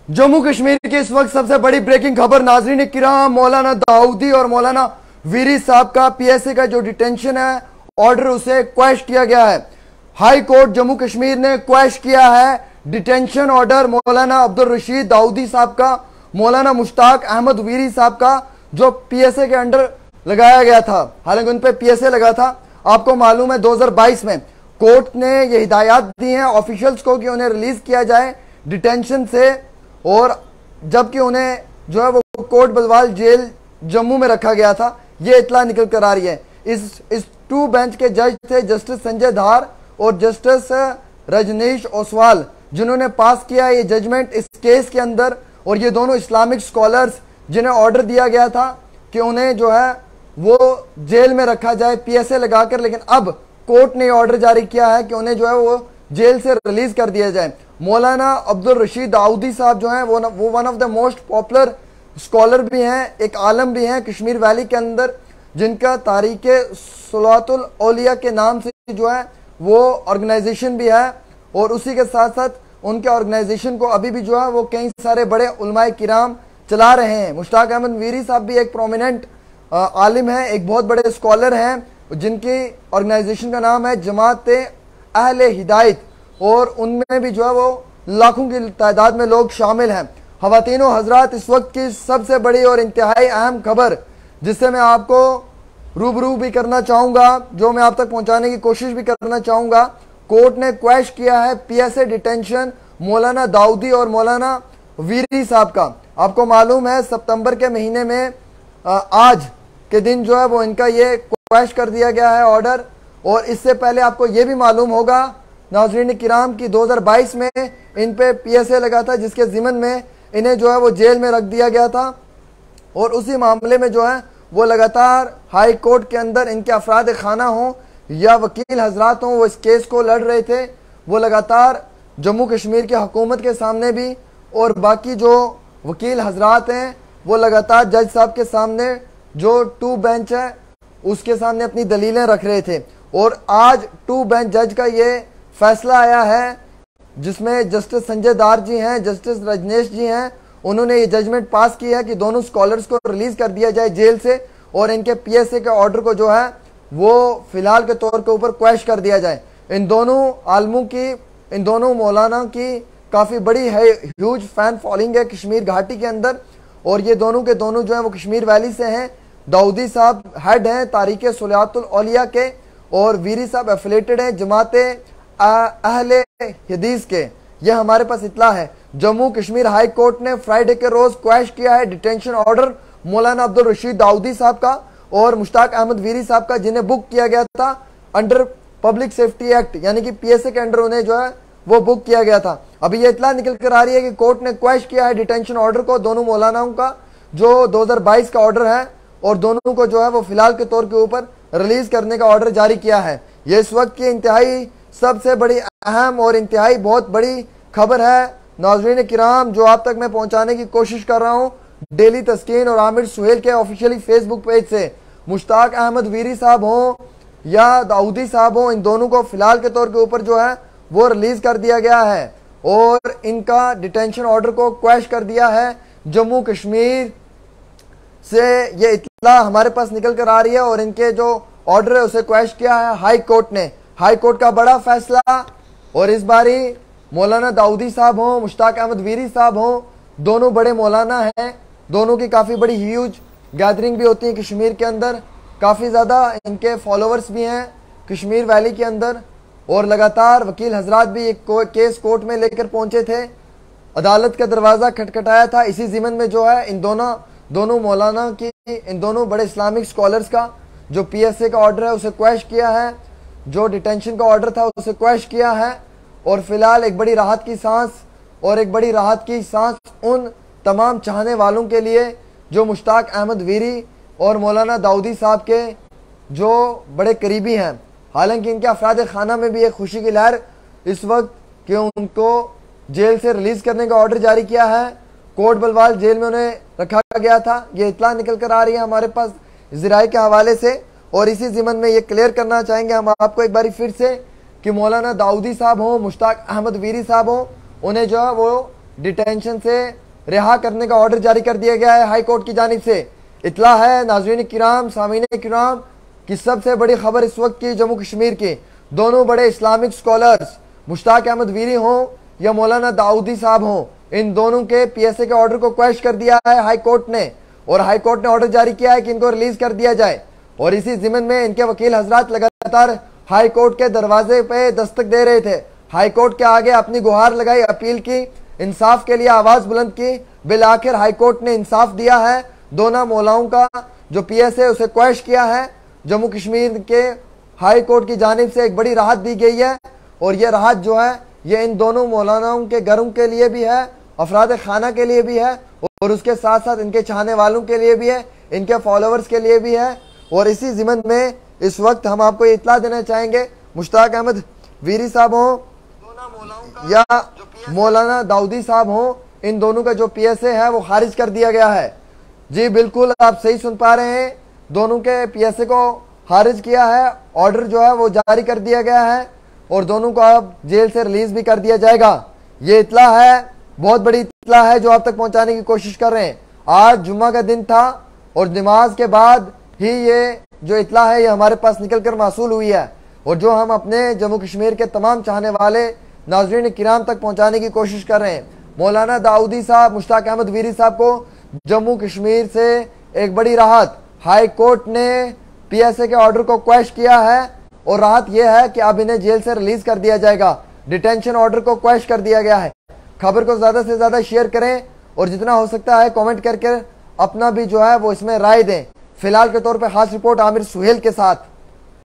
जम्मू कश्मीर की इस वक्त सबसे बड़ी ब्रेकिंग खबर नाजरीन किराम, मौलाना दाऊदी और मौलाना वीरी साहब का पीएसए का जो डिटेंशन है ऑर्डर उसे क्वैश किया गया है। हाई कोर्ट जम्मू कश्मीर ने क्वैश किया है डिटेंशन ऑर्डर मौलाना अब्दुल रशीद दाऊदी साहब का, मौलाना मुश्ताक अहमद वीरी साहब का, जो पीएसए के अंडर लगाया गया था। हालांकि उन पर पीएसए लगा था। आपको मालूम है 2022 में कोर्ट ने ये हिदायत दी है ऑफिशियल्स को कि उन्हें रिलीज किया जाए डिटेंशन से, और जबकि उन्हें जो है वो कोट बलवाल जेल जम्मू में रखा गया था। ये इतला निकल कर आ रही है। इस 2 बेंच के जज थे जस्टिस संजय धार और जस्टिस रजनीश ओसवाल, जिन्होंने पास किया ये जजमेंट इस केस के अंदर। और ये दोनों इस्लामिक स्कॉलर्स जिन्हें ऑर्डर दिया गया था कि उन्हें जो है वो जेल में रखा जाए पीएसए लगाकर, लेकिन अब कोर्ट ने ऑर्डर जारी किया है कि उन्हें जो है वो जेल से रिलीज कर दिया जाए। मौलाना अब्दुल रशीद दाऊदी साहब जो हैं वो one of the most popular scholar भी हैं, एक आलम भी हैं कश्मीर वैली के अंदर, जिनका तारीके सुलातुल औलिया के नाम से जो है वो ऑर्गेनाइजेशन भी है। और उसी के साथ साथ उनके ऑर्गेनाइजेशन को अभी भी जो है वो कई सारे बड़े उलमाए किराम चला रहे हैं। मुश्ताक अहमद वीरी साहब भी एक प्रोमिनेंट आलिम है, एक बहुत बड़े स्कॉलर हैं, जिनकी ऑर्गेनाइजेशन का नाम है जमात अहले हिदायत, और उनमें भी जो है वो लाखों की तादाद में लोग शामिल हैं। ख़वातीनो हजरात, इस वक्त की सबसे बड़ी और इंतहाई अहम खबर जिससे मैं आपको रूबरू भी करना चाहूँगा, जो मैं आप तक पहुँचाने की कोशिश भी करना चाहूँगा, कोर्ट ने क्वैश किया है पीएसए डिटेंशन मौलाना दाऊदी और मौलाना वीरी साहब का। आपको मालूम है सितंबर के महीने में आज के दिन जो है वो इनका ये क्वैश कर दिया गया है ऑर्डर। और इससे पहले आपको ये भी मालूम होगा नाज़रीन किराम की 2022 में इन पे पीएसए लगा था, जिसके ज़िमन में इन्हें जो है वो जेल में रख दिया गया था। और उसी मामले में जो है वो लगातार हाई कोर्ट के अंदर इनके अफराद खाना हों या वकील हजरात हों, वो इस केस को लड़ रहे थे। वो लगातार जम्मू कश्मीर की हुकूमत के सामने भी और बाकी जो वकील हजरात हैं वो लगातार जज साहब के सामने जो 2 बेंच है उसके सामने अपनी दलीलें रख रहे थे। और आज 2 बेंच जज का ये फैसला आया है जिसमें जस्टिस संजय दार जी हैं, जस्टिस रजनीश जी हैं, उन्होंने ये जजमेंट पास की है कि दोनों स्कॉलर्स को रिलीज कर दिया जाए जेल से और इनके पीएसए के ऑर्डर को जो है वो फिलहाल के तौर के ऊपर क्वैश कर दिया जाए। इन दोनों आलमों की, इन दोनों मौलाना की काफ़ी बड़ी है ह्यूज फैन फॉलोइंग है कश्मीर घाटी के अंदर। और ये दोनों के दोनों जो है वो कश्मीर वैली से हैं। दाऊदी साहब हेड हैं तारीके सुलातुल औलिया के और वीरी साहब एफिलेटेड हैं जमात अहले हदीस के। ये हमारे पास इतला है। जम्मू कश्मीर हाई कोर्ट ने फ्राइडे के रोज क्वैश किया है डिटेंशन ऑर्डर मौलाना अब्दुल रशीद दाऊदी साहब का और मुश्ताक अहमद वीरी साहब का, जिन्हें बुक किया गया था अंडर पब्लिक सेफ्टी एक्ट, यानी कि पीएसए के अंडर उन्हें जो है वो बुक किया गया था। अभी ये इतला निकल कर आ रही है कि कोर्ट ने क्वैश किया है डिटेंशन ऑर्डर को दोनों मौलानाओं का, जो 2022 का ऑर्डर है, और दोनों को जो है वो फिलहाल के तौर के ऊपर रिलीज करने का ऑर्डर जारी किया है। ये इस वक्त की इंतहाई सबसे बड़ी अहम और इंतहाई बहुत बड़ी खबर है नाज़रीन किराम, जो आप तक मैं पहुंचाने की कोशिश कर रहा हूं डेली तस्कीन और आमिर सुहेल के ऑफिशियली फेसबुक पेज से। मुश्ताक अहमद वीरी साहब हों या दाऊदी साहब हों, इन दोनों को फिलहाल के तौर के ऊपर जो है वो रिलीज कर दिया गया है और इनका डिटेंशन ऑर्डर को क्वैश कर दिया है जम्मू कश्मीर से। ये इत्तला हमारे पास निकल कर आ रही है और इनके जो ऑर्डर है उसे क्वैश किया है हाई कोर्ट ने। हाई कोर्ट का बड़ा फैसला, और इस बारी मौलाना दाऊदी साहब हों मुश्ताक अहमद वीरी साहब हों, दोनों बड़े मौलाना हैं, दोनों की काफ़ी बड़ी ह्यूज गैदरिंग भी होती है कश्मीर के अंदर, काफ़ी ज़्यादा इनके फॉलोअर्स भी हैं कश्मीर वैली के अंदर। और लगातार वकील हजरात भी एक केस कोर्ट में लेकर पहुंचे थे, अदालत का दरवाज़ा खटखटाया था। इसी ज़िमन में जो है इन दोनों मौलाना की, इन दोनों बड़े इस्लामिक स्कॉलर्स का जो पीएसए का ऑर्डर है उसे क्वैश किया है, जो डिटेंशन का ऑर्डर था उसे क्वैश किया है। और फिलहाल एक बड़ी राहत की सांस उन तमाम चाहने वालों के लिए जो मुश्ताक अहमद वीरी और मौलाना दाऊदी साहब के जो बड़े करीबी हैं। हालांकि इनके अफराद खाना में भी एक खुशी की लहर इस वक्त कि उनको जेल से रिलीज करने का ऑर्डर जारी किया है। कोट बलवाल जेल में उन्हें रखा गया था, ये इतला निकल कर आ रही है हमारे पास ज़राए के हवाले से। और इसी ज़िमन में ये क्लियर करना चाहेंगे हम आपको एक बार फिर से कि मौलाना दाऊदी साहब हों मुश्ताक अहमद वीरी साहब हों, उन्हें जो है वो डिटेंशन से रिहा करने का ऑर्डर जारी कर दिया गया है हाई कोर्ट की जानिब से। इतला है नाज़रीन किराम, सामीन किराम, कि सबसे बड़ी खबर इस वक्त की जम्मू कश्मीर की, दोनों बड़े इस्लामिक स्कॉलर्स मुश्ताक अहमद वीरी हों या मौलाना दाऊदी साहब हों, इन दोनों के पीएसए के ऑर्डर को क्वेश्चन कर दिया है हाई कोर्ट ने, और हाई कोर्ट ने ऑर्डर जारी किया है कि इनको रिलीज कर दिया जाए। और इसी जिम्न में इनके वकील हजरात लगातार हाई कोर्ट के दरवाजे पे दस्तक दे रहे थे, हाई कोर्ट के आगे अपनी गुहार लगाई, अपील की, इंसाफ के लिए आवाज बुलंद की। बिल आखिर हाई कोर्ट ने इंसाफ दिया है। दोनों मौलाओं का जो पीएसए उसे क्वेश्चन किया है, जम्मू कश्मीर के हाई कोर्ट की जानिब से एक बड़ी राहत दी गई है। और यह राहत जो है ये इन दोनों मौलानाओं के घरों के लिए भी है, अफराद खाना के लिए भी है, और उसके साथ साथ इनके चाहने वालों के लिए भी है, इनके फॉलोअर्स के लिए भी है। और इसी जिम्न में इस वक्त हम आपको इत्तला देना चाहेंगे, मुश्ताक अहमद वीरी साहब हों या मौलाना दाऊदी साहब हों, इन दोनों का जो पीएसए है वो खारिज कर दिया गया है। जी बिल्कुल, आप सही सुन पा रहे हैं, दोनों के पीएसए को खारिज किया है, ऑर्डर जो है वो जारी कर दिया गया है, और दोनों को अब जेल से रिलीज भी कर दिया जाएगा। ये इत्तला है, बहुत बड़ी इत्तला है जो आप तक पहुंचाने की कोशिश कर रहे हैं। आज जुम्मा का दिन था और नमाज के बाद ही ये जो इत्तला है ये हमारे पास निकल कर मासूल हुई है, और जो हम अपने जम्मू कश्मीर के तमाम चाहने वाले नाज़रीन किराम तक पहुंचाने की कोशिश कर रहे हैं। मौलाना दाऊदी साहब, मुश्ताक अहमद वीरी साहब को जम्मू कश्मीर से एक बड़ी राहत, हाई कोर्ट ने पीएसए के ऑर्डर को क्वेश्चन किया है, और राहत यह है कि अब इन्हें जेल से रिलीज कर दिया जाएगा। डिटेंशन ऑर्डर को क्वेश्चन कर दिया गया है। खबर को ज्यादा से ज्यादा शेयर करें और जितना हो सकता है कमेंट करके अपना भी जो है वो इसमें राय दें। फिलहाल के तौर पर खास रिपोर्ट आमिर सुहेल के साथ।